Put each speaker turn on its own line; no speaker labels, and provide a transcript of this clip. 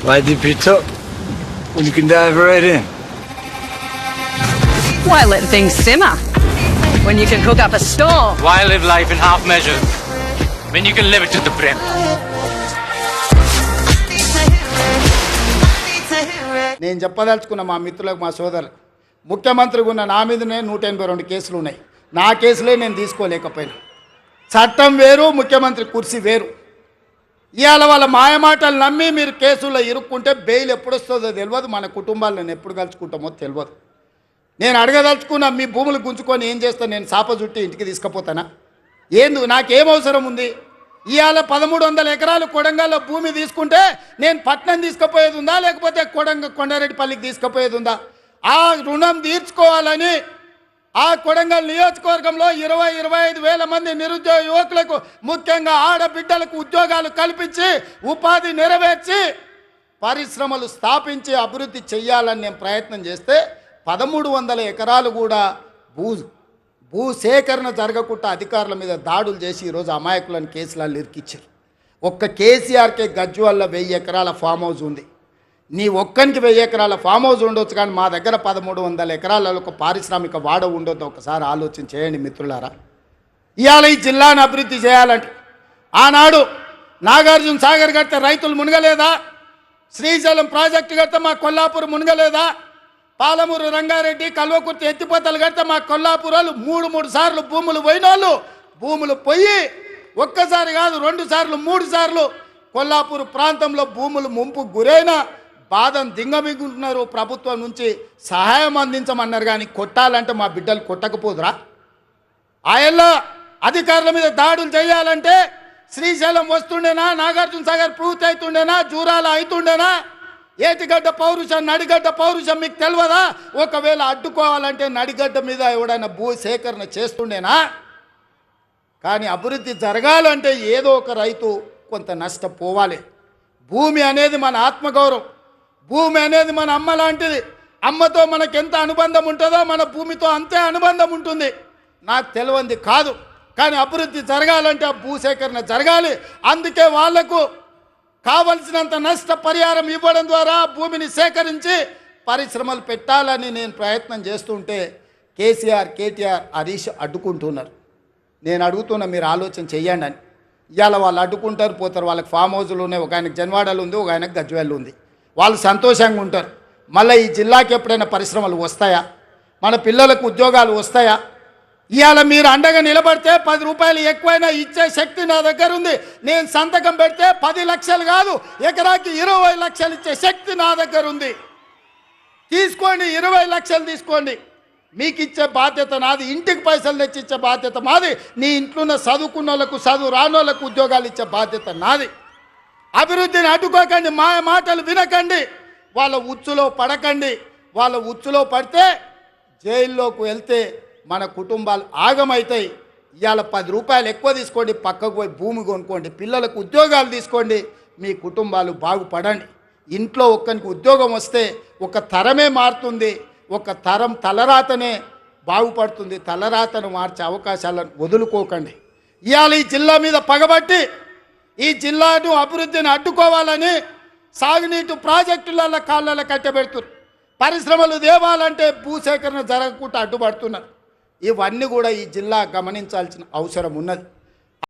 Why the pizza? When you can dive right in.
Why let things simmer when you can cook up a storm?
Why live life in half measures when you can live it to the brim?
నేను చెప్పదలుచుకున్న మా మిత్రులకు మా సోదరులకు ముఖ్యమంత్రిగా ఉన్న నా మీదనే 182 కేసులు ఉన్నాయి. నా కేసులే నేను తీసుకోలేకపోయినా. చట్టం వేరు, ముఖ్యమంత్రి కుర్చీ వేరు. ఇవాళ వాళ్ళ మాయమాటలు నమ్మి మీరు కేసుల్లో ఇరుక్కుంటే బెయిల్ ఎప్పుడు వస్తుందో తెలియదు, మన కుటుంబాలను ఎప్పుడు కలుసుకుంటామో తెలియదు. నేను అడగదలుచుకున్న మీ భూములు గుంజుకొని ఏం చేస్తాను? నేను సాప చుట్టి ఇంటికి తీసుకుపోతానా? నాకేం అవసరం ఉంది? ఇవాళ 1300 ఎకరాలు కొడంగల్లో భూమి తీసుకుంటే నేను పట్నం తీసుకుపోయేది ఉందా, లేకపోతే కొండారెడ్డిపల్లికి తీసుకుపోయేది ఉందా? ఆ రుణం తీర్చుకోవాలని ఆ కొడంగల్ నియోజకవర్గంలో 20-25 వేల మంది నిరుద్యోగ యువకులకు, ముఖ్యంగా ఆడబిడ్డలకు ఉద్యోగాలు కల్పించి ఉపాధి నెరవేర్చి పరిశ్రమలు స్థాపించి అభివృద్ధి చేయాలని నేను ప్రయత్నం చేస్తే 1300 ఎకరాలు కూడా భూసేకరణ జరగకుండా అధికారుల మీద దాడులు చేసి ఈరోజు అమాయకులను కేసులలో ఇరికిచ్చారు. ఒక్క కేసీఆర్కే గజ్వాల్లో 1000 ఎకరాల ఫామ్ హౌస్ ఉంది. నీ ఒక్కనికి 1000 ఎకరాల ఫామ్ హౌస్ ఉండొచ్చు, కానీ మా దగ్గర 1300 ఎకరాలలో ఒక పారిశ్రామిక వాడ ఉండొద్దు. ఒకసారి ఆలోచన చేయండి మిత్రులారా. ఇవాళ ఈ జిల్లాను అభివృద్ధి చేయాలంటే ఆనాడు నాగార్జున సాగర్ కడితే రైతులు మునగలేదా? శ్రీశైలం ప్రాజెక్టు కడితే మా కొల్లాపూర్ మునగలేదా? పాలమూరు రంగారెడ్డి కల్వకుర్తి ఎత్తిపోతలు కడితే మా కొల్లాపురాలు 3 సార్లు భూములు పోయినోళ్ళు భూములు పోయి ఒక్కసారి కాదు 2 సార్లు 3 సార్లు కొల్లాపూర్ ప్రాంతంలో భూములు ముంపు గురైన బాధను దింగమిగుంటున్నారు. ప్రభుత్వం నుంచి సహాయం అందించమన్నారు, కానీ కొట్టాలంటే మా బిడ్డలు కొట్టకపోదురా? ఆయల్లో అధికారుల మీద దాడులు చేయాలంటే శ్రీశైలం వస్తుండేనా? నాగార్జున సాగర్ పూర్తి అవుతుండేనా? జూరాల అవుతుండేనా? ఏటిగడ్డ పౌరుషం, నడిగడ్డ పౌరుషం మీకు తెలియదా? ఒకవేళ అడ్డుకోవాలంటే నడిగడ్డ మీద ఎవడైనా భూ సేకరణ చేస్తుండేనా? కానీ అభివృద్ధి జరగాలంటే ఏదో ఒక రైతు కొంత నష్టపోవాలి. భూమి అనేది మన ఆత్మగౌరవం, భూమి అనేది మన అమ్మ లాంటిది. అమ్మతో మనకు ఎంత అనుబంధం ఉంటుందో మన భూమితో అంతే అనుబంధం ఉంటుంది. నాకు తెలియంది కాదు, కానీ అభివృద్ధి జరగాలంటే ఆ భూసేకరణ జరగాలి. అందుకే వాళ్లకు కావలసినంత నష్ట పరిహారం ఇవ్వడం ద్వారా భూమిని సేకరించి పరిశ్రమలు పెట్టాలని నేను ప్రయత్నం చేస్తుంటే కేసీఆర్, కేటీఆర్, హరీష్ అడ్డుకుంటున్నారు. నేను అడుగుతున్నా, మీరు ఆలోచన చెయ్యండి అని. ఇవాళ వాళ్ళు అడ్డుకుంటారు, పోతారు. వాళ్ళకి ఫామ్ హౌజులు ఉన్నాయి, ఒక ఆయనకు జన్వాడలు ఉంది, ఒక ఆయనకు గజ్వేల్ ఉంది. వాళ్ళు సంతోషంగా ఉంటారు. మళ్ళీ ఈ జిల్లాకి ఎప్పుడైనా పరిశ్రమలు వస్తాయా? మన పిల్లలకు ఉద్యోగాలు వస్తాయా? ఇవాళ మీరు అండగా నిలబడితే 10 రూపాయలు ఎక్కువైనా ఇచ్చే శక్తి నా దగ్గర ఉంది. నేను సంతకం పెడితే 10 లక్షలు కాదు, ఎకరాకి 20 లక్షలు ఇచ్చే శక్తి నా దగ్గర ఉంది. తీసుకోండి, 20 లక్షలు తీసుకోండి. మీకు ఇచ్చే బాధ్యత నాది. ఇంటికి పైసలు తెచ్చి ఇచ్చే బాధ్యత మాది. నీ ఇంట్లో ఉన్న చదువుకున్న వాళ్ళకు, చదువు రానోళ్ళకు ఉద్యోగాలు ఇచ్చే బాధ్యత నాది. అభివృద్ధిని అడ్డుకోకండి, మాయ మాటలు వినకండి, వాళ్ళ ఉచ్చులో పడకండి. వాళ్ళ ఉచ్చులో పడితే జైల్లోకి వెళ్తే మన కుటుంబాలు ఆగమవుతాయి. ఇవాళ 10 రూపాయలు ఎక్కువ తీసుకోండి, పక్కకు పోయి భూమి కొనుక్కోండి, పిల్లలకు ఉద్యోగాలు తీసుకోండి, మీ కుటుంబాలు బాగుపడండి. ఇంట్లో ఒక్కరికి ఉద్యోగం వస్తే ఒక తరమే మారుతుంది, ఒక తరం తలరాతనే బాగుపడుతుంది. తలరాతను మార్చే అవకాశాలను వదులుకోకండి. ఇవాళ ఈ జిల్లా మీద పగబట్టి ఈ జిల్లాను అభివృద్ధిని అడ్డుకోవాలని సాగునీటి ప్రాజెక్టులలో కాళ్ళలో కట్టబెడుతున్నారు. పరిశ్రమలు దేవాలంటే భూసేకరణ జరగకుండా అడ్డుపడుతున్నారు. ఇవన్నీ కూడా ఈ జిల్లా గమనించాల్సిన అవసరం ఉన్నది.